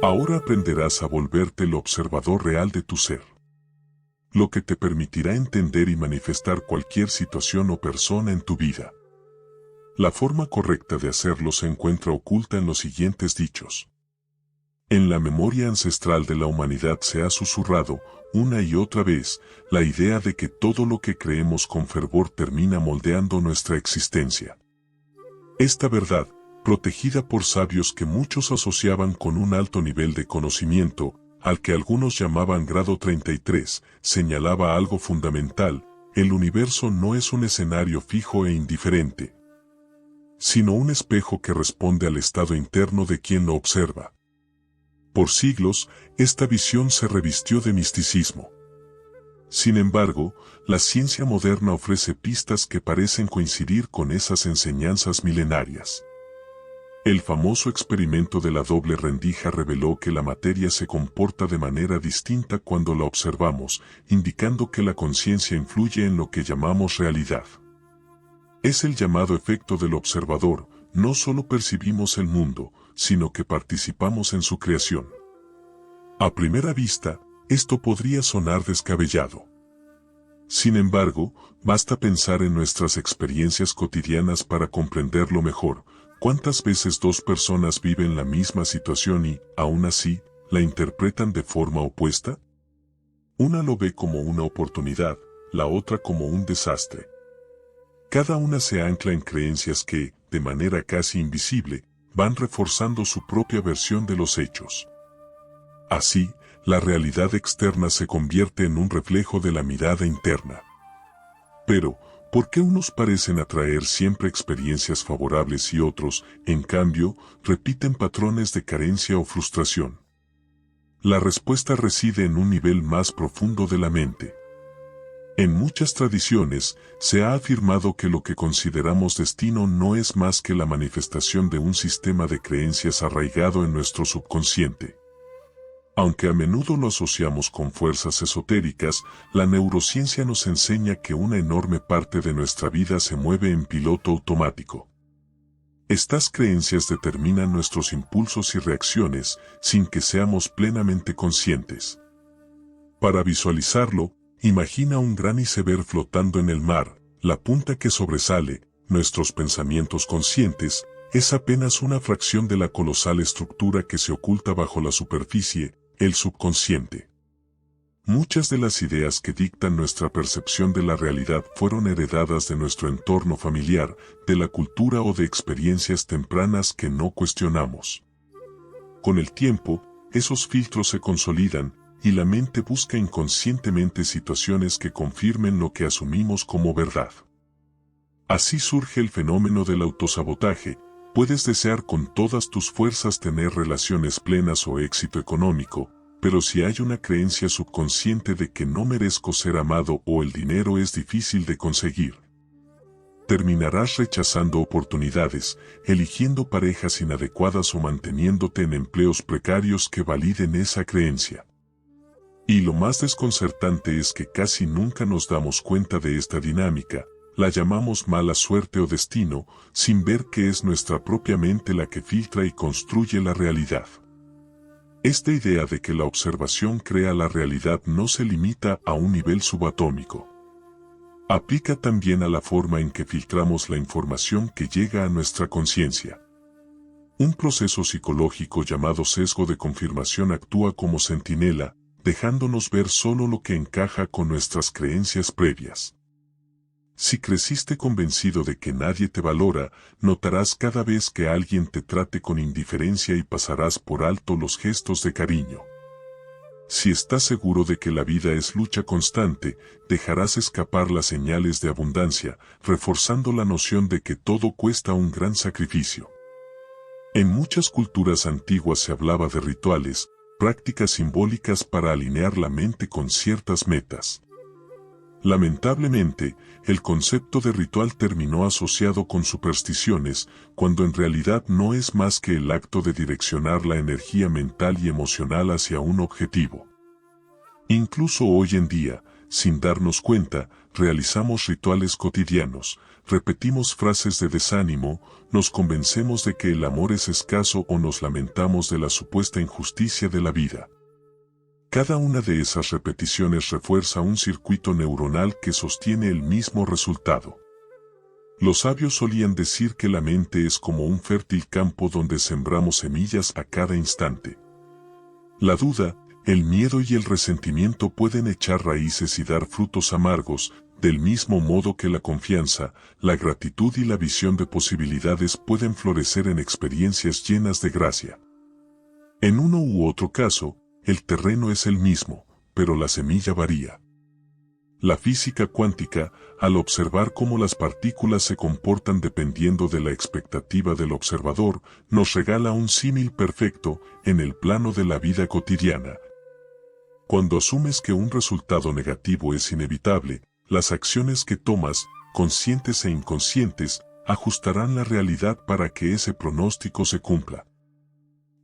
Ahora aprenderás a volverte el observador real de tu ser, lo que te permitirá entender y manifestar cualquier situación o persona en tu vida. La forma correcta de hacerlo se encuentra oculta en los siguientes dichos. En la memoria ancestral de la humanidad se ha susurrado, una y otra vez, la idea de que todo lo que creemos con fervor termina moldeando nuestra existencia. Esta verdad, protegida por sabios que muchos asociaban con un alto nivel de conocimiento, al que algunos llamaban grado 33, señalaba algo fundamental: el universo no es un escenario fijo e indiferente, sino un espejo que responde al estado interno de quien lo observa. Por siglos, esta visión se revistió de misticismo. Sin embargo, la ciencia moderna ofrece pistas que parecen coincidir con esas enseñanzas milenarias. El famoso experimento de la doble rendija reveló que la materia se comporta de manera distinta cuando la observamos, indicando que la conciencia influye en lo que llamamos realidad. Es el llamado efecto del observador: no solo percibimos el mundo, sino que participamos en su creación. A primera vista, esto podría sonar descabellado. Sin embargo, basta pensar en nuestras experiencias cotidianas para comprenderlo mejor. ¿Cuántas veces dos personas viven la misma situación y, aún así, la interpretan de forma opuesta? Una lo ve como una oportunidad, la otra como un desastre. Cada una se ancla en creencias que, de manera casi invisible, van reforzando su propia versión de los hechos. Así, la realidad externa se convierte en un reflejo de la mirada interna. Pero, ¿por qué unos parecen atraer siempre experiencias favorables y otros, en cambio, repiten patrones de carencia o frustración? La respuesta reside en un nivel más profundo de la mente. En muchas tradiciones, se ha afirmado que lo que consideramos destino no es más que la manifestación de un sistema de creencias arraigado en nuestro subconsciente. Aunque a menudo lo asociamos con fuerzas esotéricas, la neurociencia nos enseña que una enorme parte de nuestra vida se mueve en piloto automático. Estas creencias determinan nuestros impulsos y reacciones, sin que seamos plenamente conscientes. Para visualizarlo, imagina un gran iceberg flotando en el mar. La punta que sobresale, nuestros pensamientos conscientes, es apenas una fracción de la colosal estructura que se oculta bajo la superficie, el subconsciente. Muchas de las ideas que dictan nuestra percepción de la realidad fueron heredadas de nuestro entorno familiar, de la cultura o de experiencias tempranas que no cuestionamos. Con el tiempo, esos filtros se consolidan, y la mente busca inconscientemente situaciones que confirmen lo que asumimos como verdad. Así surge el fenómeno del autosabotaje. Puedes desear con todas tus fuerzas tener relaciones plenas o éxito económico, pero si hay una creencia subconsciente de que no merezco ser amado o el dinero es difícil de conseguir, terminarás rechazando oportunidades, eligiendo parejas inadecuadas o manteniéndote en empleos precarios que validen esa creencia. Y lo más desconcertante es que casi nunca nos damos cuenta de esta dinámica. La llamamos mala suerte o destino, sin ver que es nuestra propia mente la que filtra y construye la realidad. Esta idea de que la observación crea la realidad no se limita a un nivel subatómico. Aplica también a la forma en que filtramos la información que llega a nuestra conciencia. Un proceso psicológico llamado sesgo de confirmación actúa como centinela, dejándonos ver solo lo que encaja con nuestras creencias previas. Si creciste convencido de que nadie te valora, notarás cada vez que alguien te trate con indiferencia y pasarás por alto los gestos de cariño. Si estás seguro de que la vida es lucha constante, dejarás escapar las señales de abundancia, reforzando la noción de que todo cuesta un gran sacrificio. En muchas culturas antiguas se hablaba de rituales, prácticas simbólicas para alinear la mente con ciertas metas. Lamentablemente, el concepto de ritual terminó asociado con supersticiones, cuando en realidad no es más que el acto de direccionar la energía mental y emocional hacia un objetivo. Incluso hoy en día, sin darnos cuenta, realizamos rituales cotidianos, repetimos frases de desánimo, nos convencemos de que el amor es escaso o nos lamentamos de la supuesta injusticia de la vida. Cada una de esas repeticiones refuerza un circuito neuronal que sostiene el mismo resultado. Los sabios solían decir que la mente es como un fértil campo donde sembramos semillas a cada instante. La duda, el miedo y el resentimiento pueden echar raíces y dar frutos amargos, del mismo modo que la confianza, la gratitud y la visión de posibilidades pueden florecer en experiencias llenas de gracia. En uno u otro caso, el terreno es el mismo, pero la semilla varía. La física cuántica, al observar cómo las partículas se comportan dependiendo de la expectativa del observador, nos regala un símil perfecto en el plano de la vida cotidiana. Cuando asumes que un resultado negativo es inevitable, las acciones que tomas, conscientes e inconscientes, ajustarán la realidad para que ese pronóstico se cumpla.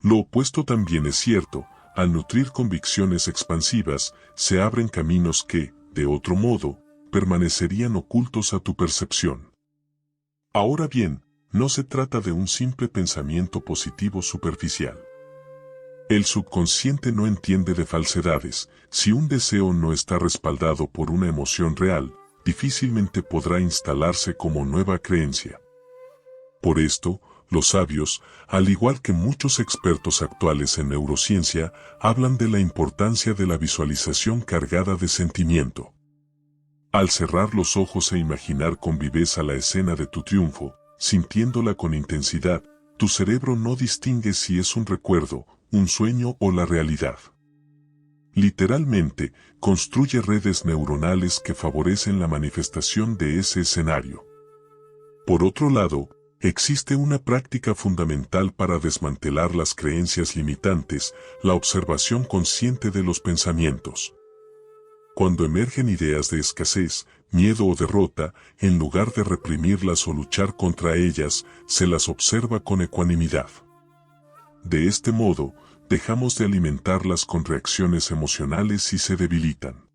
Lo opuesto también es cierto, al nutrir convicciones expansivas, se abren caminos que, de otro modo, permanecerían ocultos a tu percepción. Ahora bien, no se trata de un simple pensamiento positivo superficial. El subconsciente no entiende de falsedades. Si un deseo no está respaldado por una emoción real, difícilmente podrá instalarse como nueva creencia. Por esto, los sabios, al igual que muchos expertos actuales en neurociencia, hablan de la importancia de la visualización cargada de sentimiento. Al cerrar los ojos e imaginar con viveza la escena de tu triunfo, sintiéndola con intensidad, tu cerebro no distingue si es un recuerdo, un sueño o la realidad. Literalmente, construye redes neuronales que favorecen la manifestación de ese escenario. Por otro lado, existe una práctica fundamental para desmantelar las creencias limitantes, la observación consciente de los pensamientos. Cuando emergen ideas de escasez, miedo o derrota, en lugar de reprimirlas o luchar contra ellas, se las observa con ecuanimidad. De este modo, dejamos de alimentarlas con reacciones emocionales y se debilitan.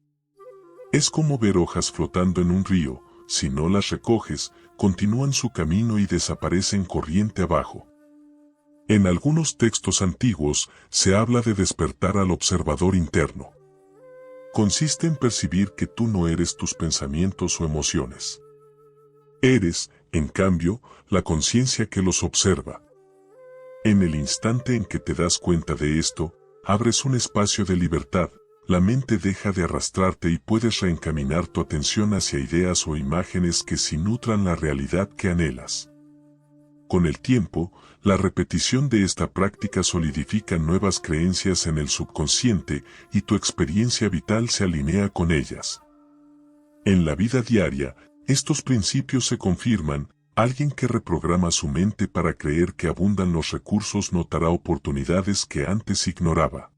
Es como ver hojas flotando en un río, si no las recoges, continúan su camino y desaparecen corriente abajo. En algunos textos antiguos se habla de despertar al observador interno. Consiste en percibir que tú no eres tus pensamientos o emociones. Eres, en cambio, la conciencia que los observa. En el instante en que te das cuenta de esto, abres un espacio de libertad, la mente deja de arrastrarte y puedes reencaminar tu atención hacia ideas o imágenes que sí nutran la realidad que anhelas. Con el tiempo, la repetición de esta práctica solidifica nuevas creencias en el subconsciente y tu experiencia vital se alinea con ellas. En la vida diaria, estos principios se confirman. Alguien que reprograma su mente para creer que abundan los recursos notará oportunidades que antes ignoraba.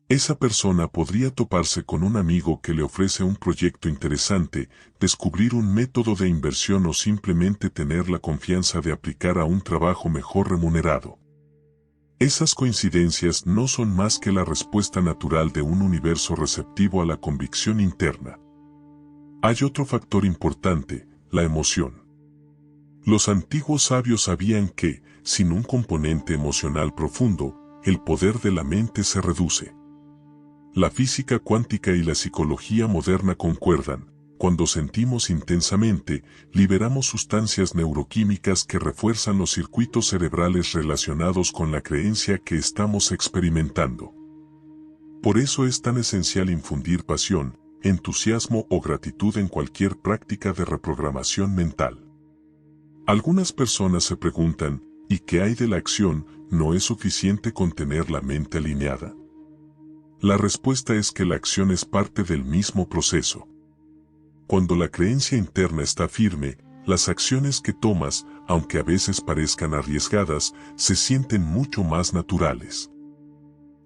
Esa persona podría toparse con un amigo que le ofrece un proyecto interesante, descubrir un método de inversión o simplemente tener la confianza de aplicar a un trabajo mejor remunerado. Esas coincidencias no son más que la respuesta natural de un universo receptivo a la convicción interna. Hay otro factor importante, la emoción. Los antiguos sabios sabían que, sin un componente emocional profundo, el poder de la mente se reduce. La física cuántica y la psicología moderna concuerdan. Cuando sentimos intensamente, liberamos sustancias neuroquímicas que refuerzan los circuitos cerebrales relacionados con la creencia que estamos experimentando. Por eso es tan esencial infundir pasión, entusiasmo o gratitud en cualquier práctica de reprogramación mental. Algunas personas se preguntan, ¿y qué hay de la acción? ¿No es suficiente con tener la mente alineada? La respuesta es que la acción es parte del mismo proceso. Cuando la creencia interna está firme, las acciones que tomas, aunque a veces parezcan arriesgadas, se sienten mucho más naturales.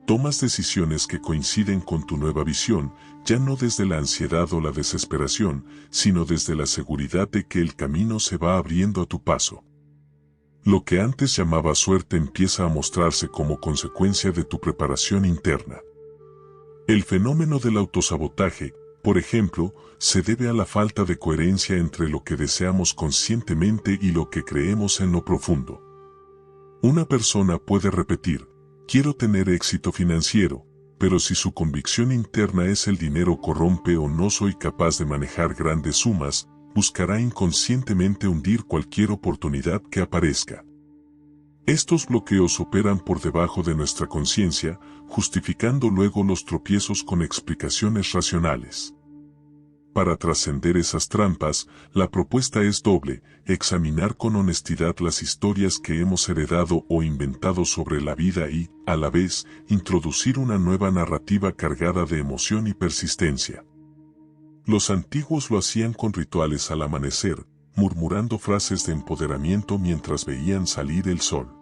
Tomas decisiones que coinciden con tu nueva visión, ya no desde la ansiedad o la desesperación, sino desde la seguridad de que el camino se va abriendo a tu paso. Lo que antes llamaba suerte empieza a mostrarse como consecuencia de tu preparación interna. El fenómeno del autosabotaje, Por ejemplo, se debe a la falta de coherencia entre lo que deseamos conscientemente y lo que creemos en lo profundo. Una persona puede repetir, quiero tener éxito financiero, pero si su convicción interna es el dinero corrompe o no soy capaz de manejar grandes sumas, buscará inconscientemente hundir cualquier oportunidad que aparezca. Estos bloqueos operan por debajo de nuestra conciencia, justificando luego los tropiezos con explicaciones racionales. Para trascender esas trampas, la propuesta es doble: examinar con honestidad las historias que hemos heredado o inventado sobre la vida y, a la vez, introducir una nueva narrativa cargada de emoción y persistencia. Los antiguos lo hacían con rituales al amanecer, murmurando frases de empoderamiento mientras veían salir el sol.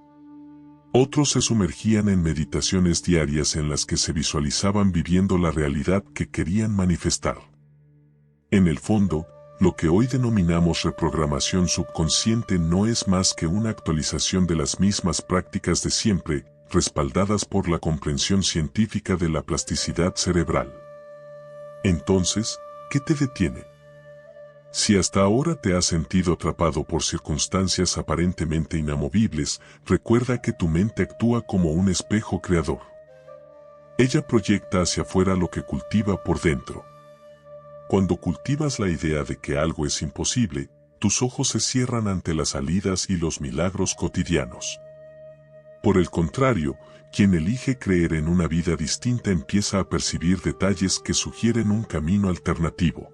Otros se sumergían en meditaciones diarias en las que se visualizaban viviendo la realidad que querían manifestar. En el fondo, lo que hoy denominamos reprogramación subconsciente no es más que una actualización de las mismas prácticas de siempre, respaldadas por la comprensión científica de la plasticidad cerebral. Entonces, ¿qué te detiene? Si hasta ahora te has sentido atrapado por circunstancias aparentemente inamovibles, recuerda que tu mente actúa como un espejo creador. Ella proyecta hacia afuera lo que cultiva por dentro. Cuando cultivas la idea de que algo es imposible, tus ojos se cierran ante las salidas y los milagros cotidianos. Por el contrario, quien elige creer en una vida distinta empieza a percibir detalles que sugieren un camino alternativo.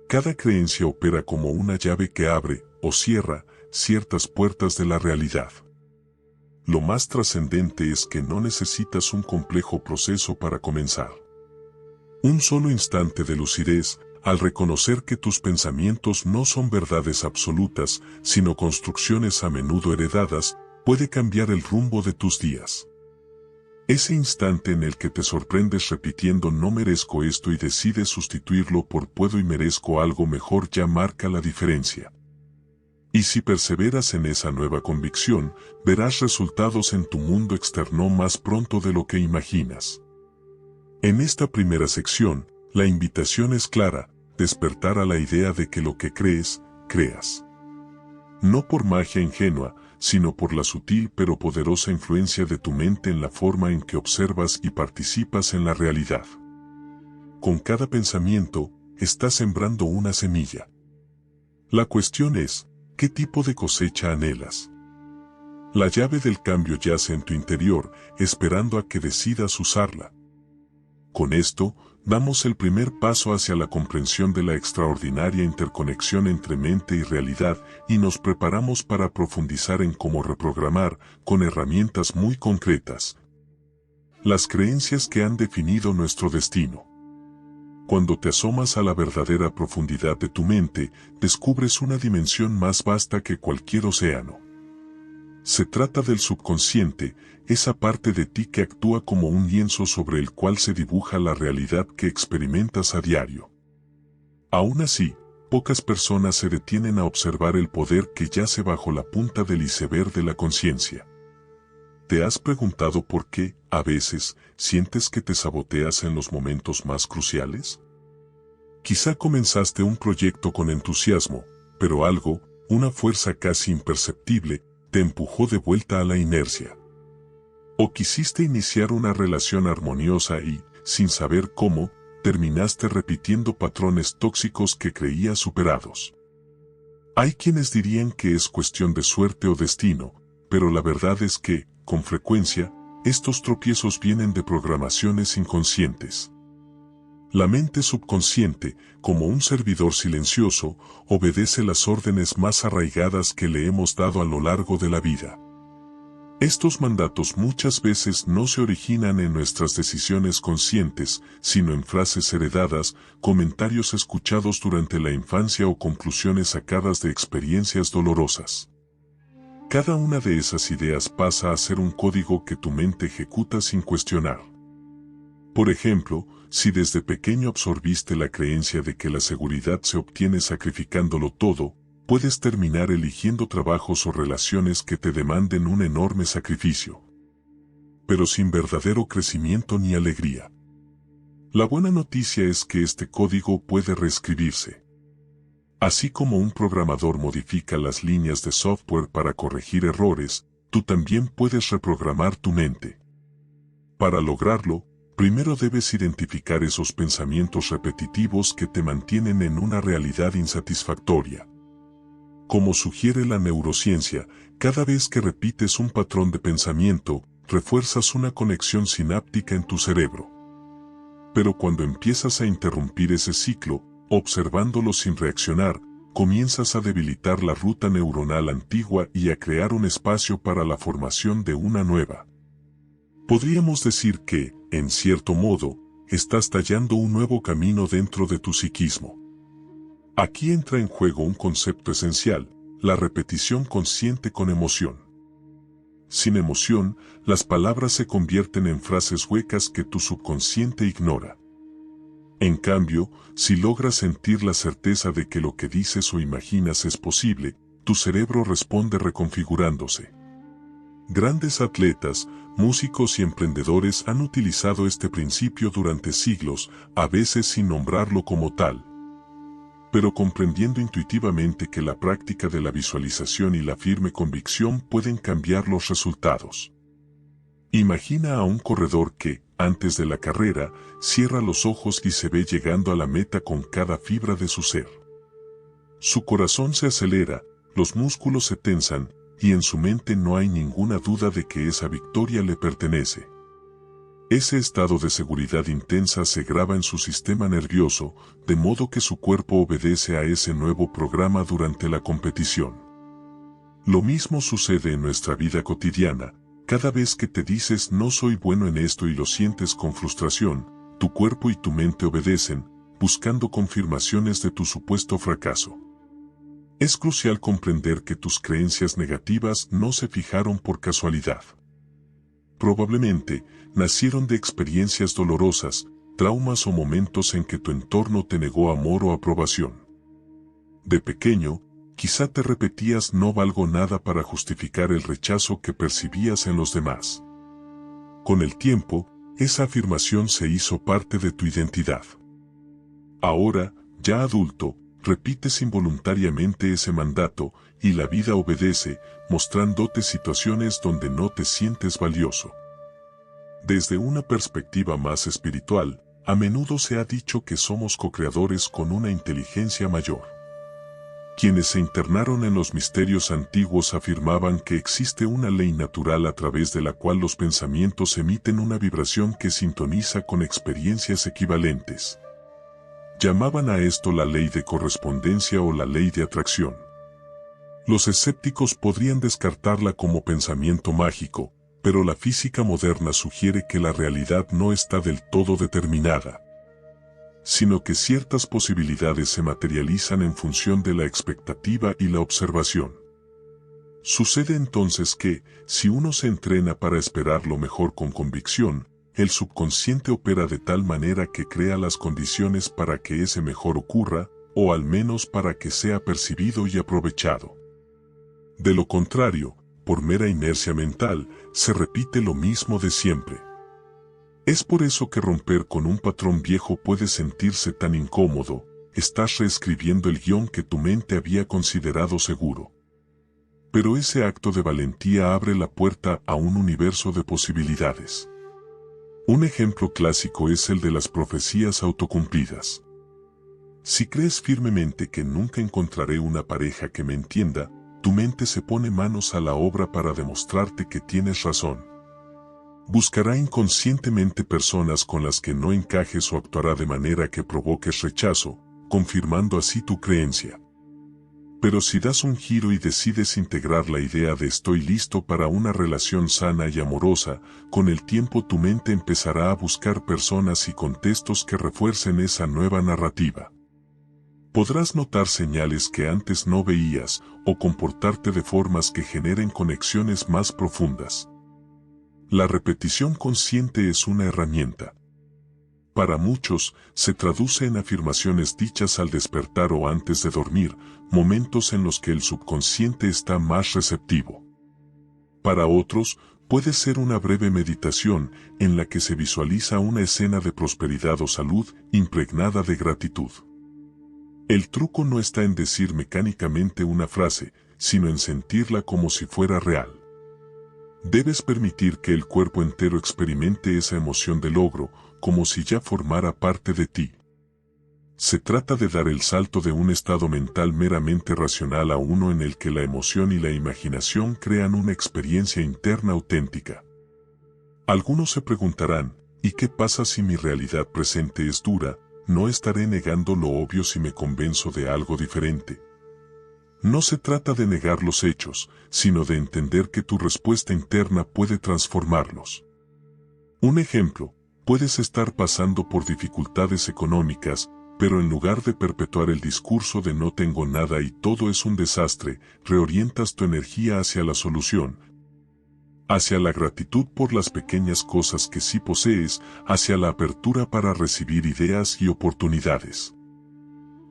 Cada creencia opera como una llave que abre o cierra ciertas puertas de la realidad. Lo más trascendente es que no necesitas un complejo proceso para comenzar. Un solo instante de lucidez, al reconocer que tus pensamientos no son verdades absolutas, sino construcciones a menudo heredadas, puede cambiar el rumbo de tus días. Ese instante en el que te sorprendes repitiendo no merezco esto y decides sustituirlo por puedo y merezco algo mejor ya marca la diferencia. Y si perseveras en esa nueva convicción, verás resultados en tu mundo externo más pronto de lo que imaginas. En esta primera sección, la invitación es clara: despertar a la idea de que lo que crees, creas. No por magia ingenua, sino por la sutil pero poderosa influencia de tu mente en la forma en que observas y participas en la realidad. Con cada pensamiento, estás sembrando una semilla. La cuestión es, ¿qué tipo de cosecha anhelas? La llave del cambio yace en tu interior, esperando a que decidas usarla. Con esto, damos el primer paso hacia la comprensión de la extraordinaria interconexión entre mente y realidad y nos preparamos para profundizar en cómo reprogramar, con herramientas muy concretas, las creencias que han definido nuestro destino. Cuando te asomas a la verdadera profundidad de tu mente, descubres una dimensión más vasta que cualquier océano. Se trata del subconsciente, esa parte de ti que actúa como un lienzo sobre el cual se dibuja la realidad que experimentas a diario. Aún así, pocas personas se detienen a observar el poder que yace bajo la punta del iceberg de la conciencia. ¿Te has preguntado por qué, a veces, sientes que te saboteas en los momentos más cruciales? Quizá comenzaste un proyecto con entusiasmo, pero algo, una fuerza casi imperceptible, te empujó de vuelta a la inercia. O quisiste iniciar una relación armoniosa y, sin saber cómo, terminaste repitiendo patrones tóxicos que creías superados. Hay quienes dirían que es cuestión de suerte o destino, pero la verdad es que, con frecuencia, estos tropiezos vienen de programaciones inconscientes. La mente subconsciente, como un servidor silencioso, obedece las órdenes más arraigadas que le hemos dado a lo largo de la vida. Estos mandatos muchas veces no se originan en nuestras decisiones conscientes, sino en frases heredadas, comentarios escuchados durante la infancia o conclusiones sacadas de experiencias dolorosas. Cada una de esas ideas pasa a ser un código que tu mente ejecuta sin cuestionar. Por ejemplo, si desde pequeño absorbiste la creencia de que la seguridad se obtiene sacrificándolo todo, puedes terminar eligiendo trabajos o relaciones que te demanden un enorme sacrificio, pero sin verdadero crecimiento ni alegría. La buena noticia es que este código puede reescribirse. Así como un programador modifica las líneas de software para corregir errores, tú también puedes reprogramar tu mente. Para lograrlo, primero debes identificar esos pensamientos repetitivos que te mantienen en una realidad insatisfactoria. Como sugiere la neurociencia, cada vez que repites un patrón de pensamiento, refuerzas una conexión sináptica en tu cerebro. Pero cuando empiezas a interrumpir ese ciclo, observándolo sin reaccionar, comienzas a debilitar la ruta neuronal antigua y a crear un espacio para la formación de una nueva. Podríamos decir que, en cierto modo, estás tallando un nuevo camino dentro de tu psiquismo. Aquí entra en juego un concepto esencial, la repetición consciente con emoción. Sin emoción, las palabras se convierten en frases huecas que tu subconsciente ignora. En cambio, si logras sentir la certeza de que lo que dices o imaginas es posible, tu cerebro responde reconfigurándose. Grandes atletas, músicos y emprendedores han utilizado este principio durante siglos, a veces sin nombrarlo como tal, pero comprendiendo intuitivamente que la práctica de la visualización y la firme convicción pueden cambiar los resultados. Imagina a un corredor que, antes de la carrera, cierra los ojos y se ve llegando a la meta con cada fibra de su ser. Su corazón se acelera, los músculos se tensan, y en su mente no hay ninguna duda de que esa victoria le pertenece. Ese estado de seguridad intensa se graba en su sistema nervioso, de modo que su cuerpo obedece a ese nuevo programa durante la competición. Lo mismo sucede en nuestra vida cotidiana. Cada vez que te dices no soy bueno en esto y lo sientes con frustración, tu cuerpo y tu mente obedecen, buscando confirmaciones de tu supuesto fracaso. Es crucial comprender que tus creencias negativas no se fijaron por casualidad. Probablemente, nacieron de experiencias dolorosas, traumas o momentos en que tu entorno te negó amor o aprobación. De pequeño, quizá te repetías no valgo nada para justificar el rechazo que percibías en los demás. Con el tiempo, esa afirmación se hizo parte de tu identidad. Ahora, ya adulto, repites involuntariamente ese mandato, y la vida obedece, mostrándote situaciones donde no te sientes valioso. Desde una perspectiva más espiritual, a menudo se ha dicho que somos co-creadores con una inteligencia mayor. Quienes se internaron en los misterios antiguos afirmaban que existe una ley natural a través de la cual los pensamientos emiten una vibración que sintoniza con experiencias equivalentes. Llamaban a esto la ley de correspondencia o la ley de atracción. Los escépticos podrían descartarla como pensamiento mágico, pero la física moderna sugiere que la realidad no está del todo determinada, sino que ciertas posibilidades se materializan en función de la expectativa y la observación. Sucede entonces que, si uno se entrena para esperar lo mejor con convicción, el subconsciente opera de tal manera que crea las condiciones para que ese mejor ocurra, o al menos para que sea percibido y aprovechado. De lo contrario, por mera inercia mental, se repite lo mismo de siempre. Es por eso que romper con un patrón viejo puede sentirse tan incómodo, estás reescribiendo el guión que tu mente había considerado seguro. Pero ese acto de valentía abre la puerta a un universo de posibilidades. Un ejemplo clásico es el de las profecías autocumplidas. Si crees firmemente que nunca encontraré una pareja que me entienda, tu mente se pone manos a la obra para demostrarte que tienes razón. Buscará inconscientemente personas con las que no encajes o actuará de manera que provoques rechazo, confirmando así tu creencia. Pero si das un giro y decides integrar la idea de estoy listo para una relación sana y amorosa, con el tiempo tu mente empezará a buscar personas y contextos que refuercen esa nueva narrativa. Podrás notar señales que antes no veías o comportarte de formas que generen conexiones más profundas. La repetición consciente es una herramienta. Para muchos, se traduce en afirmaciones dichas al despertar o antes de dormir, momentos en los que el subconsciente está más receptivo. Para otros, Puede ser una breve meditación en la que se visualiza una escena de prosperidad o salud impregnada de gratitud. El truco no está en decir mecánicamente una frase, sino en sentirla como si fuera real. Debes permitir que el cuerpo entero experimente esa emoción de logro, como si ya formara parte de ti. Se trata de dar el salto de un estado mental meramente racional a uno en el que la emoción y la imaginación crean una experiencia interna auténtica. Algunos se preguntarán, ¿y qué pasa si mi realidad presente es dura? No estaré negando lo obvio si me convenzo de algo diferente. No se trata de negar los hechos, sino de entender que tu respuesta interna puede transformarlos. Un ejemplo, puedes estar pasando por dificultades económicas, pero en lugar de perpetuar el discurso de no tengo nada y todo es un desastre, reorientas tu energía hacia la solución, hacia la gratitud por las pequeñas cosas que sí posees, hacia la apertura para recibir ideas y oportunidades.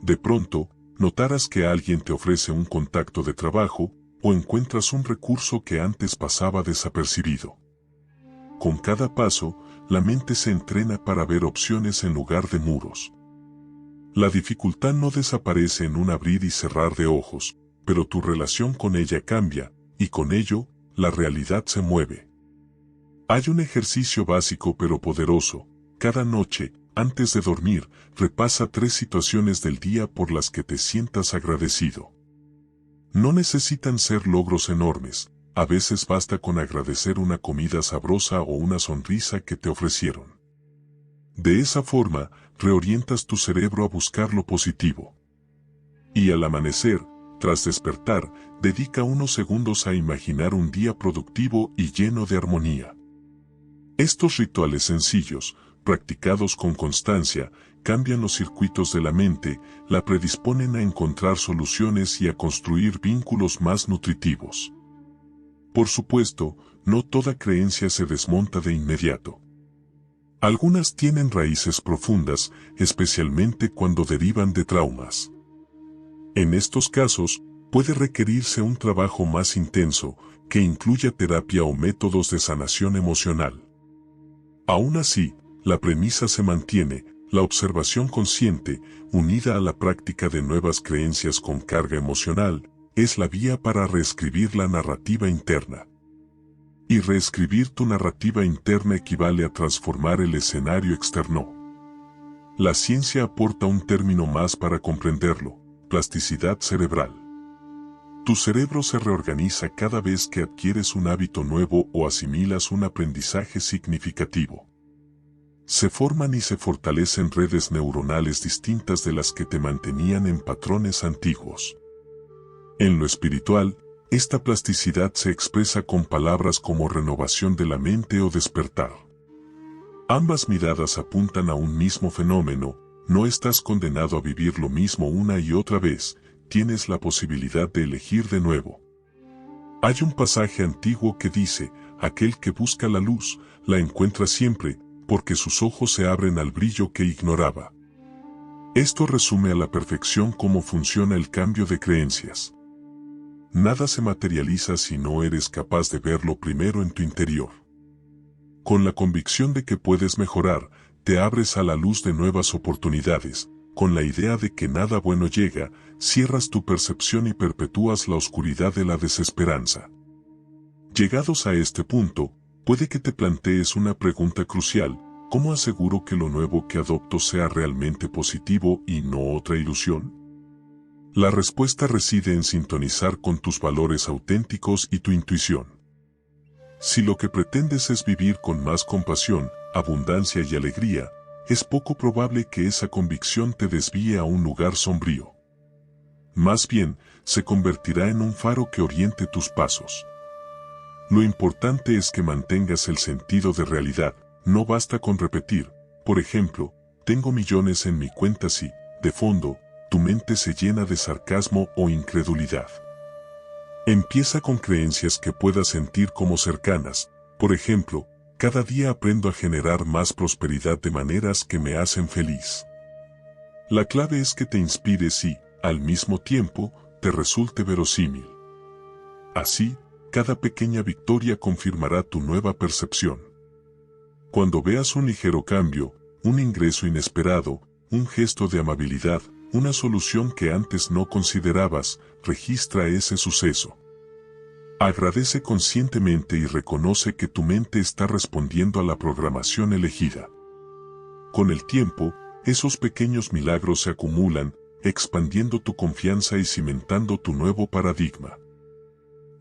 De pronto, notarás que alguien te ofrece un contacto de trabajo, o encuentras un recurso que antes pasaba desapercibido. Con cada paso, la mente se entrena para ver opciones en lugar de muros. La dificultad no desaparece en un abrir y cerrar de ojos, pero tu relación con ella cambia, y con ello, la realidad se mueve. Hay un ejercicio básico pero poderoso. Cada noche, antes de dormir, repasa 3 situaciones del día por las que te sientas agradecido. No necesitan ser logros enormes, a veces basta con agradecer una comida sabrosa o una sonrisa que te ofrecieron. De esa forma, reorientas tu cerebro a buscar lo positivo. Y al amanecer, tras despertar, dedica unos segundos a imaginar un día productivo y lleno de armonía. Estos rituales sencillos, practicados con constancia, cambian los circuitos de la mente, la predisponen a encontrar soluciones y a construir vínculos más nutritivos. Por supuesto, no toda creencia se desmonta de inmediato. Algunas tienen raíces profundas, especialmente cuando derivan de traumas. En estos casos, puede requerirse un trabajo más intenso, que incluya terapia o métodos de sanación emocional. Aún así, la premisa se mantiene: la observación consciente, unida a la práctica de nuevas creencias con carga emocional, es la vía para reescribir la narrativa interna. Y reescribir tu narrativa interna equivale a transformar el escenario externo. La ciencia aporta un término más para comprenderlo: plasticidad cerebral. Tu cerebro se reorganiza cada vez que adquieres un hábito nuevo o asimilas un aprendizaje significativo. Se forman y se fortalecen redes neuronales distintas de las que te mantenían en patrones antiguos. En lo espiritual, esta plasticidad se expresa con palabras como renovación de la mente o despertar. Ambas miradas apuntan a un mismo fenómeno: no estás condenado a vivir lo mismo una y otra vez, tienes la posibilidad de elegir de nuevo. Hay un pasaje antiguo que dice: aquel que busca la luz, la encuentra siempre, porque sus ojos se abren al brillo que ignoraba. Esto resume a la perfección cómo funciona el cambio de creencias. Nada se materializa si no eres capaz de verlo primero en tu interior. Con la convicción de que puedes mejorar, te abres a la luz de nuevas oportunidades. Con la idea de que nada bueno llega, cierras tu percepción y perpetúas la oscuridad de la desesperanza. Llegados a este punto, puede que te plantees una pregunta crucial: ¿cómo aseguro que lo nuevo que adopto sea realmente positivo y no otra ilusión? La respuesta reside en sintonizar con tus valores auténticos y tu intuición. Si lo que pretendes es vivir con más compasión, abundancia y alegría, es poco probable que esa convicción te desvíe a un lugar sombrío. Más bien, se convertirá en un faro que oriente tus pasos. Lo importante es que mantengas el sentido de realidad. No basta con repetir, por ejemplo, tengo millones en mi cuenta si, de fondo, tu mente se llena de sarcasmo o incredulidad. Empieza con creencias que puedas sentir como cercanas. Por ejemplo, cada día aprendo a generar más prosperidad de maneras que me hacen feliz. La clave es que te inspires y, al mismo tiempo, te resulte verosímil. Así, cada pequeña victoria confirmará tu nueva percepción. Cuando veas un ligero cambio, un ingreso inesperado, un gesto de amabilidad, una solución que antes no considerabas, registra ese suceso. Agradece conscientemente y reconoce que tu mente está respondiendo a la programación elegida. Con el tiempo, esos pequeños milagros se acumulan, expandiendo tu confianza y cimentando tu nuevo paradigma.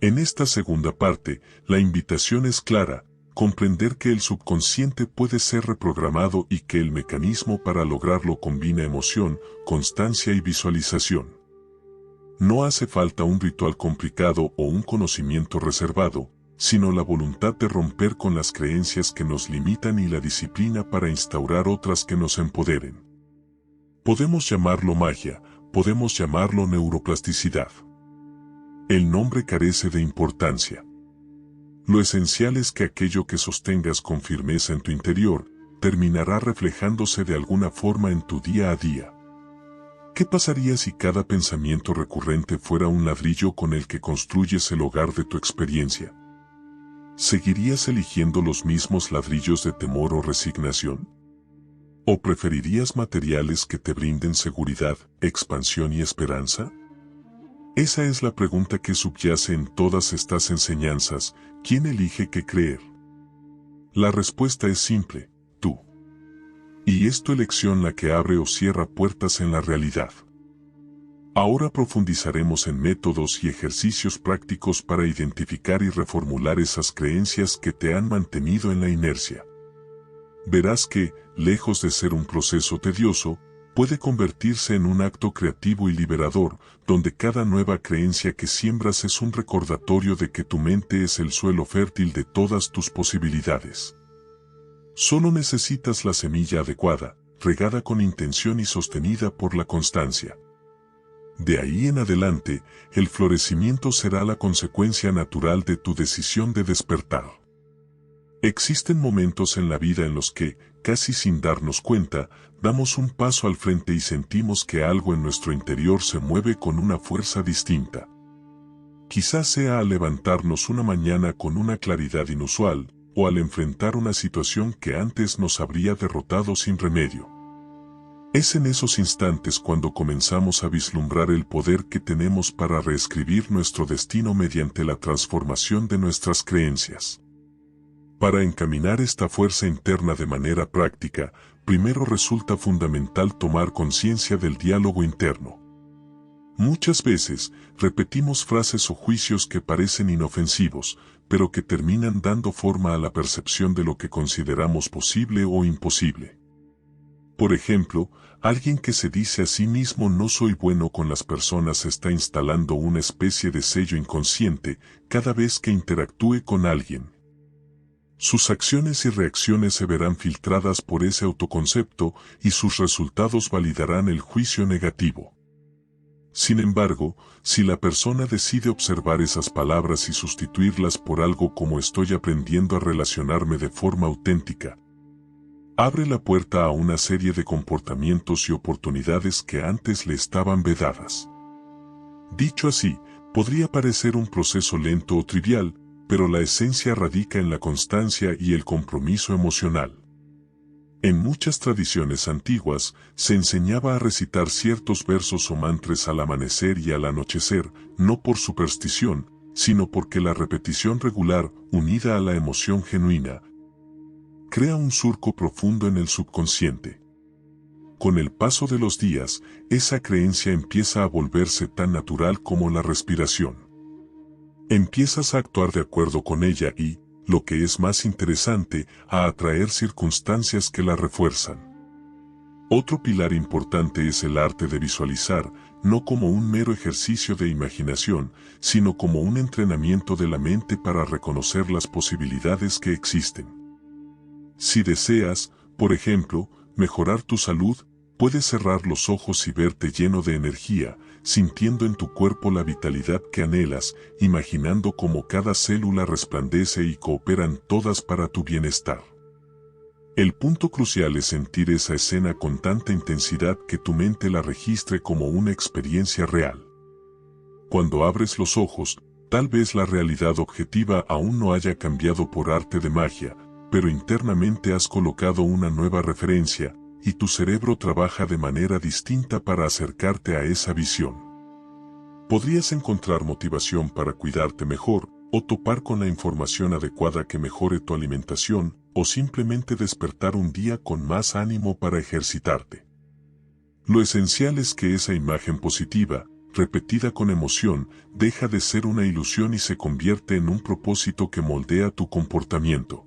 En esta segunda parte, la invitación es clara: comprender que el subconsciente puede ser reprogramado y que el mecanismo para lograrlo combina emoción, constancia y visualización. No hace falta un ritual complicado o un conocimiento reservado, sino la voluntad de romper con las creencias que nos limitan y la disciplina para instaurar otras que nos empoderen. Podemos llamarlo magia, podemos llamarlo neuroplasticidad. El nombre carece de importancia. Lo esencial es que aquello que sostengas con firmeza en tu interior, terminará reflejándose de alguna forma en tu día a día. ¿Qué pasaría si cada pensamiento recurrente fuera un ladrillo con el que construyes el hogar de tu experiencia? ¿Seguirías eligiendo los mismos ladrillos de temor o resignación? ¿O preferirías materiales que te brinden seguridad, expansión y esperanza? Esa es la pregunta que subyace en todas estas enseñanzas. ¿Quién elige qué creer? La respuesta es simple: tú. Y es tu elección la que abre o cierra puertas en la realidad. Ahora profundizaremos en métodos y ejercicios prácticos para identificar y reformular esas creencias que te han mantenido en la inercia. Verás que, lejos de ser un proceso tedioso, puede convertirse en un acto creativo y liberador, donde cada nueva creencia que siembras es un recordatorio de que tu mente es el suelo fértil de todas tus posibilidades. Solo necesitas la semilla adecuada, regada con intención y sostenida por la constancia. De ahí en adelante, el florecimiento será la consecuencia natural de tu decisión de despertar. Existen momentos en la vida en los que, casi sin darnos cuenta, damos un paso al frente y sentimos que algo en nuestro interior se mueve con una fuerza distinta. Quizás sea al levantarnos una mañana con una claridad inusual, o al enfrentar una situación que antes nos habría derrotado sin remedio. Es en esos instantes cuando comenzamos a vislumbrar el poder que tenemos para reescribir nuestro destino mediante la transformación de nuestras creencias. Para encaminar esta fuerza interna de manera práctica, primero resulta fundamental tomar conciencia del diálogo interno. Muchas veces, repetimos frases o juicios que parecen inofensivos, pero que terminan dando forma a la percepción de lo que consideramos posible o imposible. Por ejemplo, alguien que se dice a sí mismo "no soy bueno con las personas" está instalando una especie de sello inconsciente cada vez que interactúe con alguien. Sus acciones y reacciones se verán filtradas por ese autoconcepto y sus resultados validarán el juicio negativo. Sin embargo, si la persona decide observar esas palabras y sustituirlas por algo como "estoy aprendiendo a relacionarme de forma auténtica", abre la puerta a una serie de comportamientos y oportunidades que antes le estaban vedadas. Dicho así, podría parecer un proceso lento o trivial, pero la esencia radica en la constancia y el compromiso emocional. En muchas tradiciones antiguas, se enseñaba a recitar ciertos versos o mantras al amanecer y al anochecer, no por superstición, sino porque la repetición regular, unida a la emoción genuina, crea un surco profundo en el subconsciente. Con el paso de los días, esa creencia empieza a volverse tan natural como la respiración. Empiezas a actuar de acuerdo con ella y, lo que es más interesante, a atraer circunstancias que la refuerzan. Otro pilar importante es el arte de visualizar, no como un mero ejercicio de imaginación, sino como un entrenamiento de la mente para reconocer las posibilidades que existen. Si deseas, por ejemplo, mejorar tu salud, puedes cerrar los ojos y verte lleno de energía, sintiendo en tu cuerpo la vitalidad que anhelas, imaginando cómo cada célula resplandece y cooperan todas para tu bienestar. El punto crucial es sentir esa escena con tanta intensidad que tu mente la registre como una experiencia real. Cuando abres los ojos, Tal vez la realidad objetiva aún no haya cambiado por arte de magia, pero internamente has colocado una nueva referencia, y tu cerebro trabaja de manera distinta para acercarte a esa visión. Podrías encontrar motivación para cuidarte mejor, o topar con la información adecuada que mejore tu alimentación, o simplemente despertar un día con más ánimo para ejercitarte. Lo esencial es que esa imagen positiva, repetida con emoción, deja de ser una ilusión y se convierte en un propósito que moldea tu comportamiento.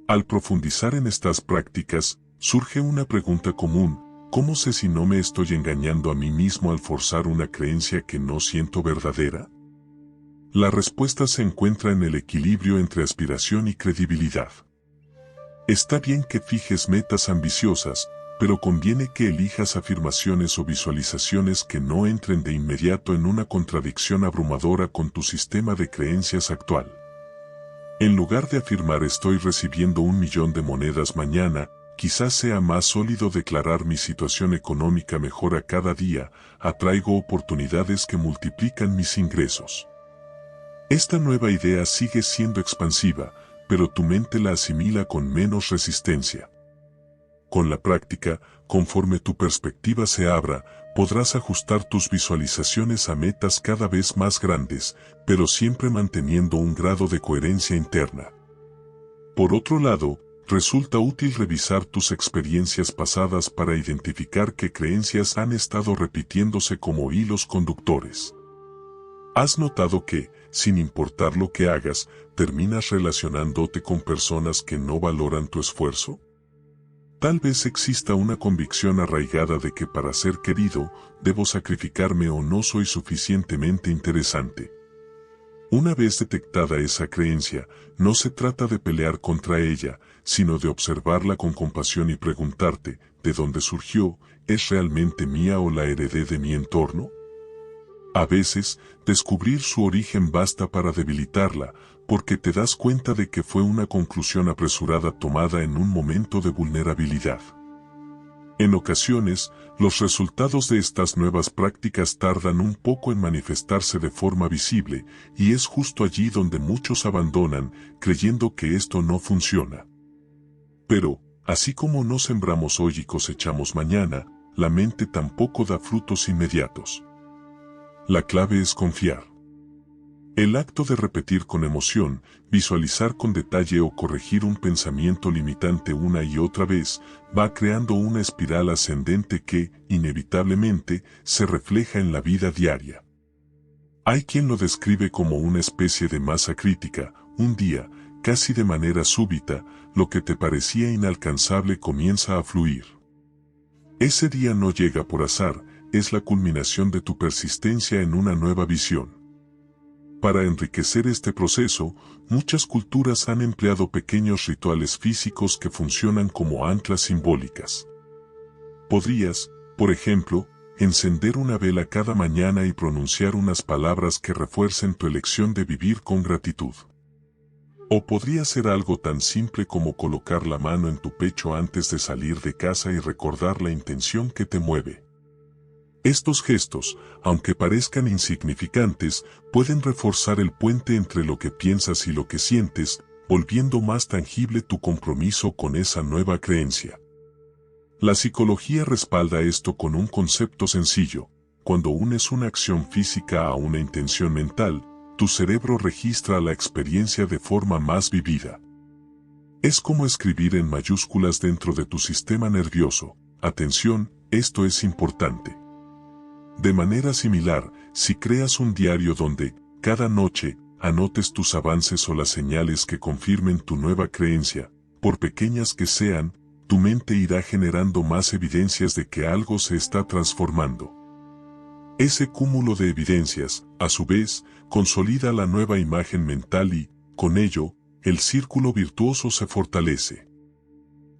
Al profundizar en estas prácticas, surge una pregunta común: ¿cómo sé si no me estoy engañando a mí mismo al forzar una creencia que no siento verdadera? La respuesta se encuentra en el equilibrio entre aspiración y credibilidad. Está bien que fijes metas ambiciosas, pero conviene que elijas afirmaciones o visualizaciones que no entren de inmediato en una contradicción abrumadora con tu sistema de creencias actual. En lugar de afirmar estoy recibiendo 1.000.000 de monedas mañana, quizás sea más sólido declarar mi situación económica mejora cada día, atraigo oportunidades que multiplican mis ingresos. Esta nueva idea sigue siendo expansiva, pero tu mente la asimila con menos resistencia. Con la práctica, conforme tu perspectiva se abra, podrás ajustar tus visualizaciones a metas cada vez más grandes, pero siempre manteniendo un grado de coherencia interna. Por otro lado, resulta útil revisar tus experiencias pasadas para identificar qué creencias han estado repitiéndose como hilos conductores. ¿Has notado que, sin importar lo que hagas, terminas relacionándote con personas que no valoran tu esfuerzo? Tal vez exista una convicción arraigada de que para ser querido, debo sacrificarme o no soy suficientemente interesante. Una vez detectada esa creencia, no se trata de pelear contra ella, sino de observarla con compasión y preguntarte, ¿de dónde surgió? ¿Es realmente mía o la heredé de mi entorno? A veces, descubrir su origen basta para debilitarla, porque te das cuenta de que fue una conclusión apresurada tomada en un momento de vulnerabilidad. En ocasiones, los resultados de estas nuevas prácticas tardan un poco en manifestarse de forma visible, y es justo allí donde muchos abandonan, creyendo que esto no funciona. Pero, así como no sembramos hoy y cosechamos mañana, la mente tampoco da frutos inmediatos. La clave es confiar. El acto de repetir con emoción, visualizar con detalle o corregir un pensamiento limitante una y otra vez, va creando una espiral ascendente que, inevitablemente, se refleja en la vida diaria. Hay quien lo describe como una especie de masa crítica: un día, casi de manera súbita, lo que te parecía inalcanzable comienza a fluir. Ese día no llega por azar, es la culminación de tu persistencia en una nueva visión. Para enriquecer este proceso, muchas culturas han empleado pequeños rituales físicos que funcionan como anclas simbólicas. Podrías, por ejemplo, encender una vela cada mañana y pronunciar unas palabras que refuercen tu elección de vivir con gratitud. O podría ser algo tan simple como colocar la mano en tu pecho antes de salir de casa y recordar la intención que te mueve. Estos gestos, aunque parezcan insignificantes, pueden reforzar el puente entre lo que piensas y lo que sientes, volviendo más tangible tu compromiso con esa nueva creencia. La psicología respalda esto con un concepto sencillo: cuando unes una acción física a una intención mental, tu cerebro registra la experiencia de forma más vivida. Es como escribir en mayúsculas dentro de tu sistema nervioso: atención, esto es importante. De manera similar, si creas un diario donde, cada noche, anotes tus avances o las señales que confirmen tu nueva creencia, por pequeñas que sean, tu mente irá generando más evidencias de que algo se está transformando. Ese cúmulo de evidencias, a su vez, consolida la nueva imagen mental y, con ello, el círculo virtuoso se fortalece.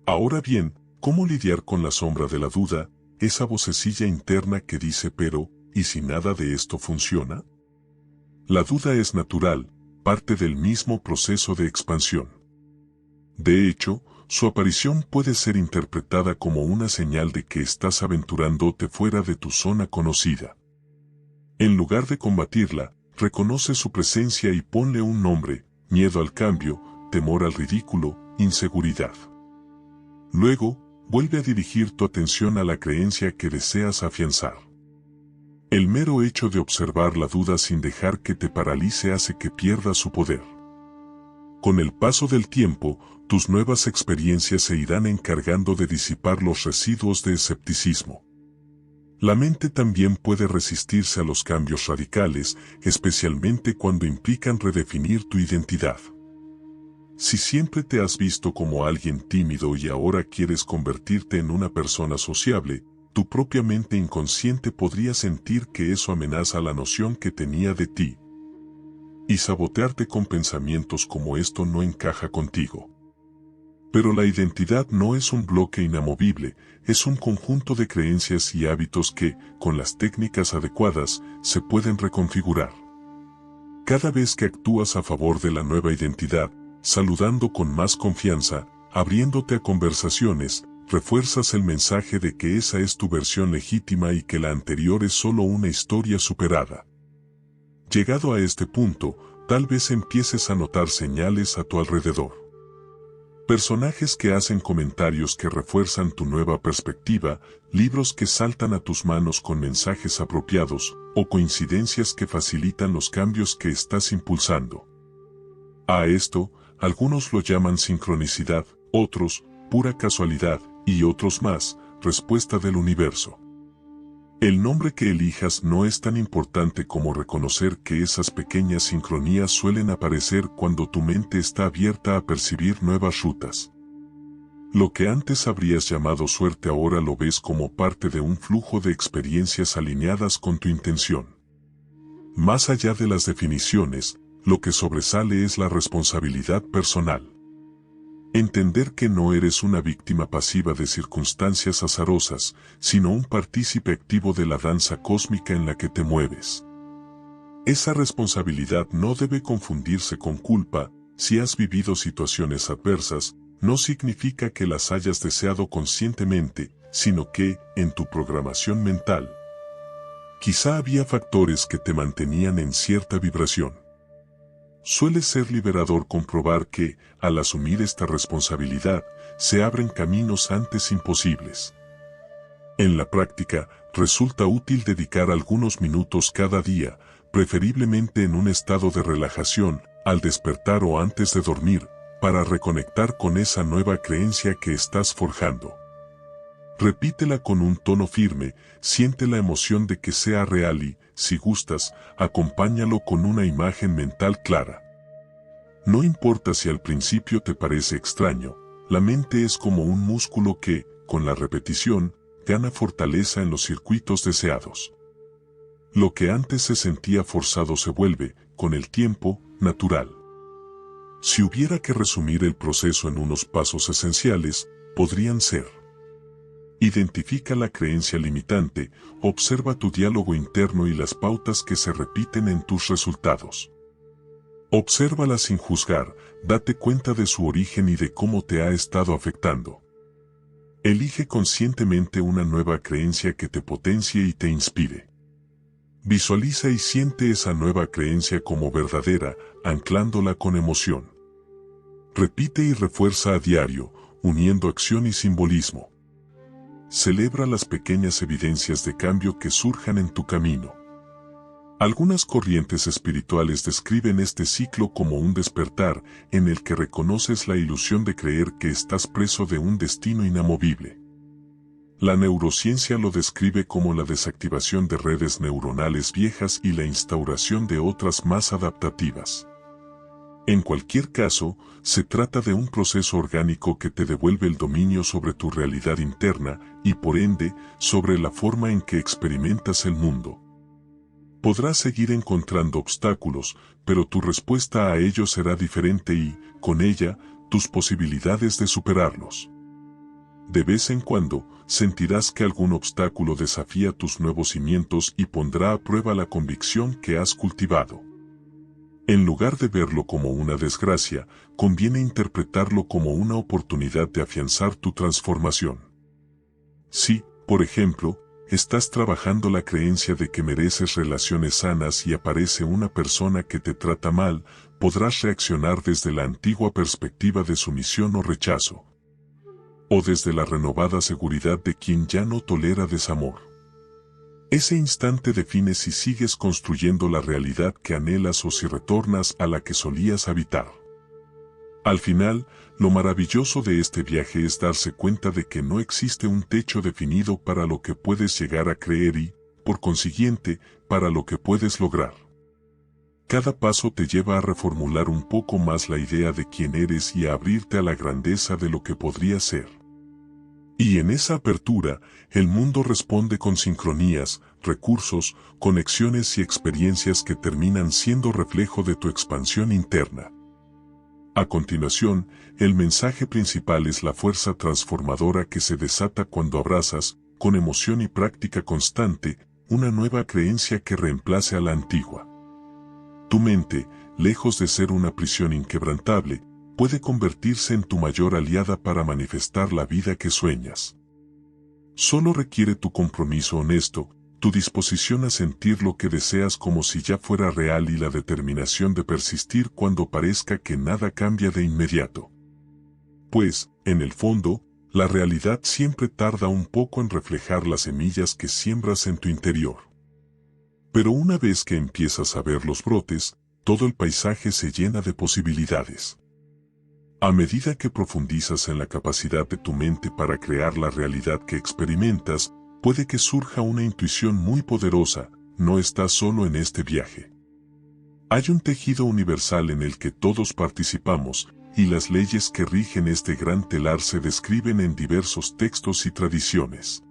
Ahora bien, ¿cómo lidiar con la sombra de la duda? Esa vocecilla interna que dice pero, ¿y si nada de esto funciona? La duda es natural, parte del mismo proceso de expansión. De hecho, su aparición puede ser interpretada como una señal de que estás aventurándote fuera de tu zona conocida. En lugar de combatirla, reconoce su presencia y ponle un nombre: miedo al cambio, temor al ridículo, inseguridad. Luego, vuelve a dirigir tu atención a la creencia que deseas afianzar. El mero hecho de observar la duda sin dejar que te paralice hace que pierda su poder. Con el paso del tiempo, tus nuevas experiencias se irán encargando de disipar los residuos de escepticismo. La mente también puede resistirse a los cambios radicales, especialmente cuando implican redefinir tu identidad. Si siempre te has visto como alguien tímido y ahora quieres convertirte en una persona sociable, tu propia mente inconsciente podría sentir que eso amenaza la noción que tenía de ti, y sabotearte con pensamientos como esto no encaja contigo. Pero la identidad no es un bloque inamovible, es un conjunto de creencias y hábitos que, con las técnicas adecuadas, se pueden reconfigurar. Cada vez que actúas a favor de la nueva identidad, saludando con más confianza, abriéndote a conversaciones, refuerzas el mensaje de que esa es tu versión legítima y que la anterior es solo una historia superada. Llegado a este punto, tal vez empieces a notar señales a tu alrededor. Personajes que hacen comentarios que refuerzan tu nueva perspectiva, libros que saltan a tus manos con mensajes apropiados, o coincidencias que facilitan los cambios que estás impulsando. A esto, algunos lo llaman sincronicidad, otros, pura casualidad, y otros más, respuesta del universo. El nombre que elijas no es tan importante como reconocer que esas pequeñas sincronías suelen aparecer cuando tu mente está abierta a percibir nuevas rutas. Lo que antes habrías llamado suerte ahora lo ves como parte de un flujo de experiencias alineadas con tu intención. Más allá de las definiciones, lo que sobresale es la responsabilidad personal. Entender que no eres una víctima pasiva de circunstancias azarosas, sino un partícipe activo de la danza cósmica en la que te mueves. Esa responsabilidad no debe confundirse con culpa. Si has vivido situaciones adversas, no significa que las hayas deseado conscientemente, sino que, en tu programación mental, quizá había factores que te mantenían en cierta vibración. Suele ser liberador comprobar que, al asumir esta responsabilidad, se abren caminos antes imposibles. En la práctica, resulta útil dedicar algunos minutos cada día, preferiblemente en un estado de relajación, al despertar o antes de dormir, para reconectar con esa nueva creencia que estás forjando. Repítela con un tono firme, siente la emoción de que sea real y, si gustas, acompáñalo con una imagen mental clara. No importa si al principio te parece extraño, la mente es como un músculo que, con la repetición, gana fortaleza en los circuitos deseados. Lo que antes se sentía forzado se vuelve, con el tiempo, natural. Si hubiera que resumir el proceso en unos pasos esenciales, podrían ser: identifica la creencia limitante, observa tu diálogo interno y las pautas que se repiten en tus resultados. Obsérvala sin juzgar, date cuenta de su origen y de cómo te ha estado afectando. Elige conscientemente una nueva creencia que te potencie y te inspire. Visualiza y siente esa nueva creencia como verdadera, anclándola con emoción. Repite y refuerza a diario, uniendo acción y simbolismo. Celebra las pequeñas evidencias de cambio que surjan en tu camino. Algunas corrientes espirituales describen este ciclo como un despertar, en el que reconoces la ilusión de creer que estás preso de un destino inamovible. La neurociencia lo describe como la desactivación de redes neuronales viejas y la instauración de otras más adaptativas. En cualquier caso, se trata de un proceso orgánico que te devuelve el dominio sobre tu realidad interna y, por ende, sobre la forma en que experimentas el mundo. Podrás seguir encontrando obstáculos, pero tu respuesta a ellos será diferente y, con ella, tus posibilidades de superarlos. De vez en cuando, sentirás que algún obstáculo desafía tus nuevos cimientos y pondrá a prueba la convicción que has cultivado. En lugar de verlo como una desgracia, conviene interpretarlo como una oportunidad de afianzar tu transformación. Si, por ejemplo, estás trabajando la creencia de que mereces relaciones sanas y aparece una persona que te trata mal, podrás reaccionar desde la antigua perspectiva de sumisión o rechazo, o desde la renovada seguridad de quien ya no tolera desamor. Ese instante define si sigues construyendo la realidad que anhelas o si retornas a la que solías habitar. Al final, lo maravilloso de este viaje es darse cuenta de que no existe un techo definido para lo que puedes llegar a creer y, por consiguiente, para lo que puedes lograr. Cada paso te lleva a reformular un poco más la idea de quién eres y a abrirte a la grandeza de lo que podría ser. Y en esa apertura, el mundo responde con sincronías, recursos, conexiones y experiencias que terminan siendo reflejo de tu expansión interna. A continuación, el mensaje principal es la fuerza transformadora que se desata cuando abrazas, con emoción y práctica constante, una nueva creencia que reemplace a la antigua. Tu mente, lejos de ser una prisión inquebrantable, puede convertirse en tu mayor aliada para manifestar la vida que sueñas. Solo requiere tu compromiso honesto, tu disposición a sentir lo que deseas como si ya fuera real y la determinación de persistir cuando parezca que nada cambia de inmediato. Pues, en el fondo, la realidad siempre tarda un poco en reflejar las semillas que siembras en tu interior. Pero una vez que empiezas a ver los brotes, todo el paisaje se llena de posibilidades. A medida que profundizas en la capacidad de tu mente para crear la realidad que experimentas, puede que surja una intuición muy poderosa: no estás solo en este viaje. Hay un tejido universal en el que todos participamos, y las leyes que rigen este gran telar se describen en diversos textos y tradiciones.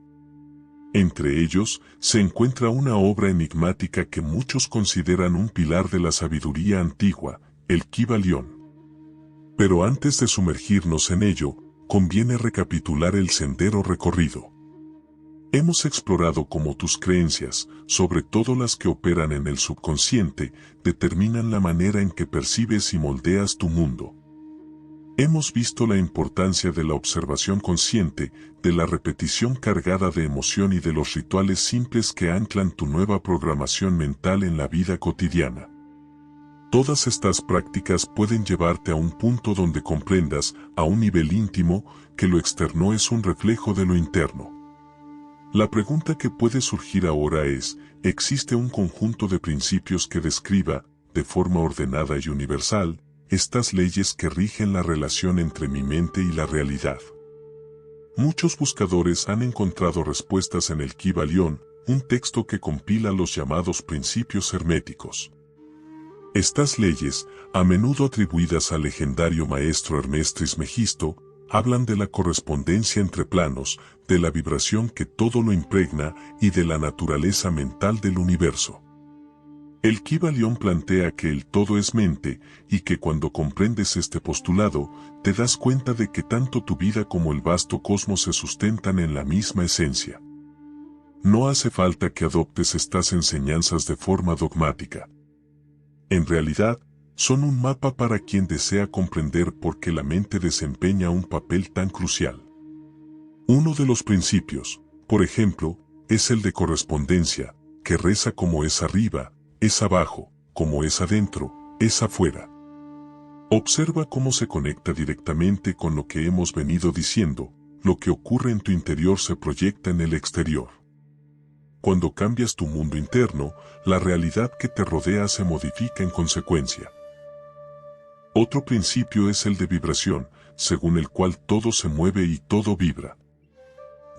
Entre ellos, se encuentra una obra enigmática que muchos consideran un pilar de la sabiduría antigua, el Kybalión. Pero antes de sumergirnos en ello, conviene recapitular el sendero recorrido. Hemos explorado cómo tus creencias, sobre todo las que operan en el subconsciente, determinan la manera en que percibes y moldeas tu mundo. Hemos visto la importancia de la observación consciente, de la repetición cargada de emoción y de los rituales simples que anclan tu nueva programación mental en la vida cotidiana. Todas estas prácticas pueden llevarte a un punto donde comprendas, a un nivel íntimo, que lo externo es un reflejo de lo interno. La pregunta que puede surgir ahora es: ¿existe un conjunto de principios que describa, de forma ordenada y universal, estas leyes que rigen la relación entre mi mente y la realidad? Muchos buscadores han encontrado respuestas en el Kybalión, un texto que compila los llamados principios herméticos. Estas leyes, a menudo atribuidas al legendario maestro Hermes Trismegisto, hablan de la correspondencia entre planos, de la vibración que todo lo impregna y de la naturaleza mental del universo. El Kybalión plantea que el todo es mente, y que cuando comprendes este postulado, te das cuenta de que tanto tu vida como el vasto cosmos se sustentan en la misma esencia. No hace falta que adoptes estas enseñanzas de forma dogmática. En realidad, son un mapa para quien desea comprender por qué la mente desempeña un papel tan crucial. Uno de los principios, por ejemplo, es el de correspondencia, que reza como es arriba, es abajo, como es adentro, es afuera. Observa cómo se conecta directamente con lo que hemos venido diciendo: lo que ocurre en tu interior se proyecta en el exterior. Cuando cambias tu mundo interno, la realidad que te rodea se modifica en consecuencia. Otro principio es el de vibración, según el cual todo se mueve y todo vibra.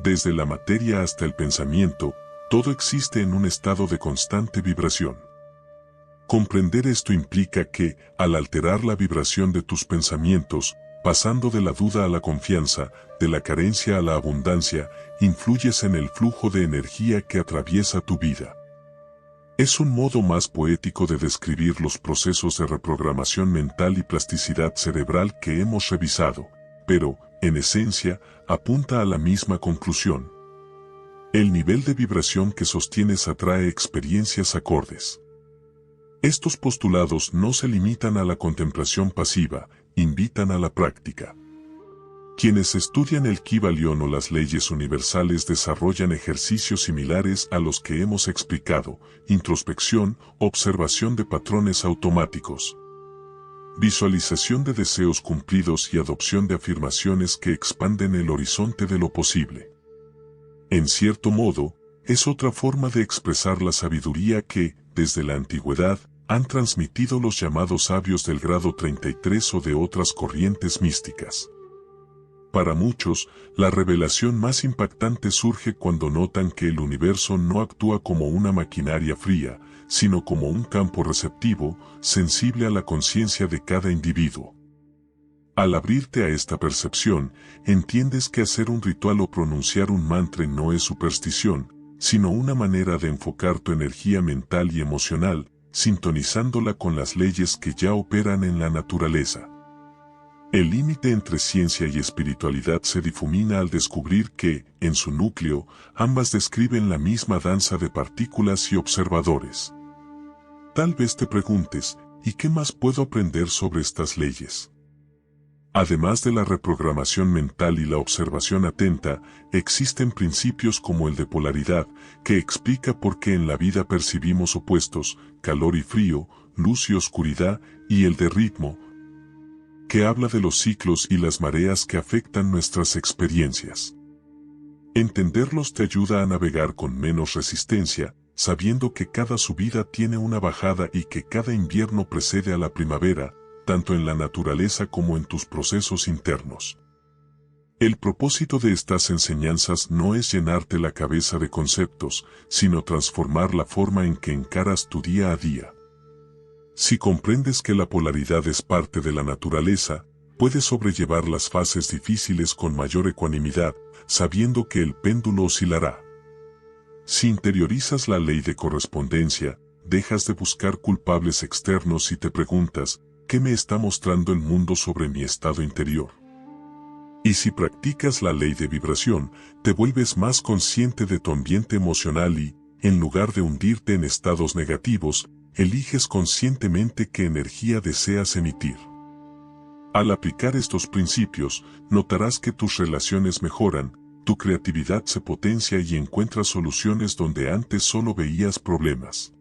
Desde la materia hasta el pensamiento, todo existe en un estado de constante vibración. Comprender esto implica que, al alterar la vibración de tus pensamientos, pasando de la duda a la confianza, de la carencia a la abundancia, influyes en el flujo de energía que atraviesa tu vida. Es un modo más poético de describir los procesos de reprogramación mental y plasticidad cerebral que hemos revisado, pero, en esencia, apunta a la misma conclusión. El nivel de vibración que sostienes atrae experiencias acordes. Estos postulados no se limitan a la contemplación pasiva, invitan a la práctica. Quienes estudian el Kybalión o las leyes universales desarrollan ejercicios similares a los que hemos explicado: introspección, observación de patrones automáticos, visualización de deseos cumplidos y adopción de afirmaciones que expanden el horizonte de lo posible. En cierto modo, es otra forma de expresar la sabiduría que, desde la antigüedad, han transmitido los llamados sabios del grado 33 o de otras corrientes místicas. Para muchos, la revelación más impactante surge cuando notan que el universo no actúa como una maquinaria fría, sino como un campo receptivo, sensible a la conciencia de cada individuo. Al abrirte a esta percepción, entiendes que hacer un ritual o pronunciar un mantra no es superstición, sino una manera de enfocar tu energía mental y emocional, sintonizándola con las leyes que ya operan en la naturaleza. El límite entre ciencia y espiritualidad se difumina al descubrir que, en su núcleo, ambas describen la misma danza de partículas y observadores. Tal vez te preguntes, ¿y qué más puedo aprender sobre estas leyes? Además de la reprogramación mental y la observación atenta, existen principios como el de polaridad, que explica por qué en la vida percibimos opuestos, calor y frío, luz y oscuridad, y el de ritmo, que habla de los ciclos y las mareas que afectan nuestras experiencias. Entenderlos te ayuda a navegar con menos resistencia, sabiendo que cada subida tiene una bajada y que cada invierno precede a la primavera, tanto en la naturaleza como en tus procesos internos. El propósito de estas enseñanzas no es llenarte la cabeza de conceptos, sino transformar la forma en que encaras tu día a día. Si comprendes que la polaridad es parte de la naturaleza, puedes sobrellevar las fases difíciles con mayor ecuanimidad, sabiendo que el péndulo oscilará. Si interiorizas la ley de correspondencia, dejas de buscar culpables externos y te preguntas, ¿qué me está mostrando el mundo sobre mi estado interior? Y si practicas la ley de vibración, te vuelves más consciente de tu ambiente emocional y, en lugar de hundirte en estados negativos, eliges conscientemente qué energía deseas emitir. Al aplicar estos principios, notarás que tus relaciones mejoran, tu creatividad se potencia y encuentras soluciones donde antes solo veías problemas.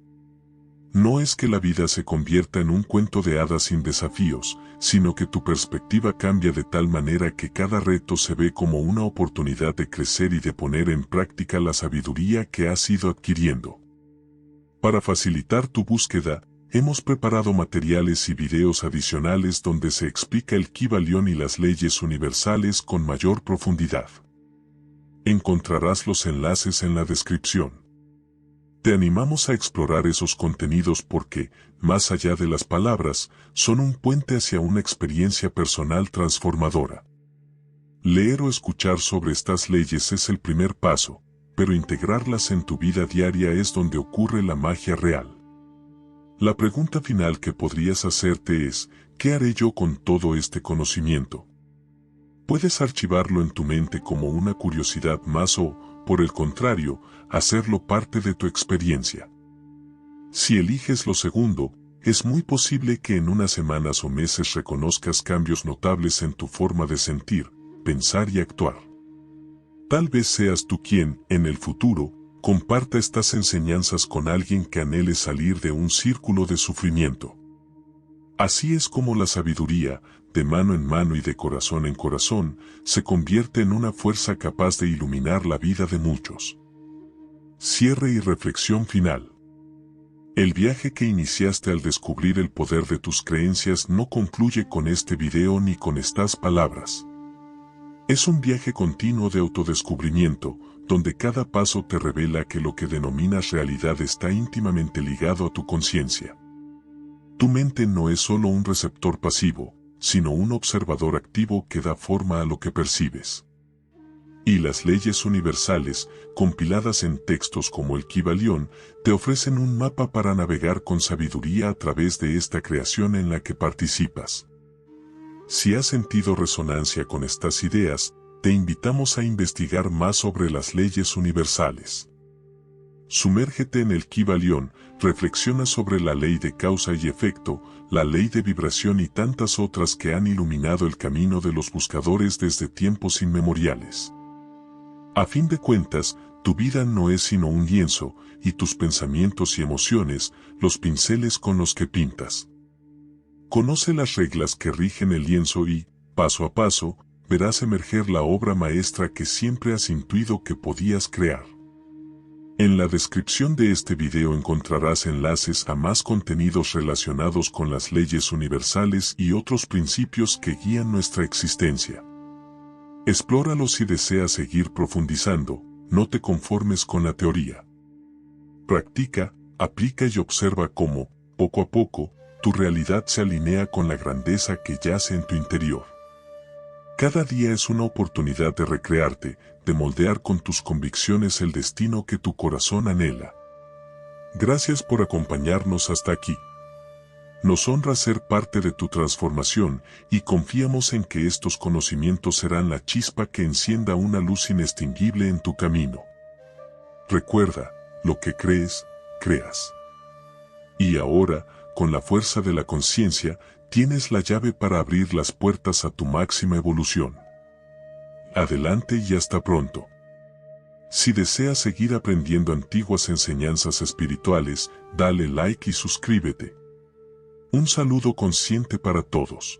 No es que la vida se convierta en un cuento de hadas sin desafíos, sino que tu perspectiva cambia de tal manera que cada reto se ve como una oportunidad de crecer y de poner en práctica la sabiduría que has ido adquiriendo. Para facilitar tu búsqueda, hemos preparado materiales y videos adicionales donde se explica el Kybalión y las leyes universales con mayor profundidad. Encontrarás los enlaces en la descripción. Te animamos a explorar esos contenidos porque, más allá de las palabras, son un puente hacia una experiencia personal transformadora. Leer o escuchar sobre estas leyes es el primer paso, pero integrarlas en tu vida diaria es donde ocurre la magia real. La pregunta final que podrías hacerte es, ¿qué haré yo con todo este conocimiento? Puedes archivarlo en tu mente como una curiosidad más o, por el contrario, hacerlo parte de tu experiencia. Si eliges lo segundo, es muy posible que en unas semanas o meses reconozcas cambios notables en tu forma de sentir, pensar y actuar. Tal vez seas tú quien, en el futuro, comparta estas enseñanzas con alguien que anhele salir de un círculo de sufrimiento. Así es como la sabiduría, de mano en mano y de corazón en corazón, se convierte en una fuerza capaz de iluminar la vida de muchos. Cierre y reflexión final. El viaje que iniciaste al descubrir el poder de tus creencias no concluye con este video ni con estas palabras. Es un viaje continuo de autodescubrimiento, donde cada paso te revela que lo que denominas realidad está íntimamente ligado a tu conciencia. Tu mente no es solo un receptor pasivo, sino un observador activo que da forma a lo que percibes. Y las leyes universales, compiladas en textos como el Kybalión, te ofrecen un mapa para navegar con sabiduría a través de esta creación en la que participas. Si has sentido resonancia con estas ideas, te invitamos a investigar más sobre las leyes universales. Sumérgete en el Kybalión, reflexiona sobre la ley de causa y efecto, la ley de vibración y tantas otras que han iluminado el camino de los buscadores desde tiempos inmemoriales. A fin de cuentas, tu vida no es sino un lienzo, y tus pensamientos y emociones, los pinceles con los que pintas. Conoce las reglas que rigen el lienzo y, paso a paso, verás emerger la obra maestra que siempre has intuido que podías crear. En la descripción de este video encontrarás enlaces a más contenidos relacionados con las leyes universales y otros principios que guían nuestra existencia. Explóralos si deseas seguir profundizando, no te conformes con la teoría. Practica, aplica y observa cómo, poco a poco, tu realidad se alinea con la grandeza que yace en tu interior. Cada día es una oportunidad de recrearte, de moldear con tus convicciones el destino que tu corazón anhela. Gracias por acompañarnos hasta aquí. Nos honra ser parte de tu transformación y confiamos en que estos conocimientos serán la chispa que encienda una luz inextinguible en tu camino. Recuerda, lo que crees, creas. Y ahora, con la fuerza de la conciencia, tienes la llave para abrir las puertas a tu máxima evolución. Adelante y hasta pronto. Si deseas seguir aprendiendo antiguas enseñanzas espirituales, dale like y suscríbete. Un saludo consciente para todos.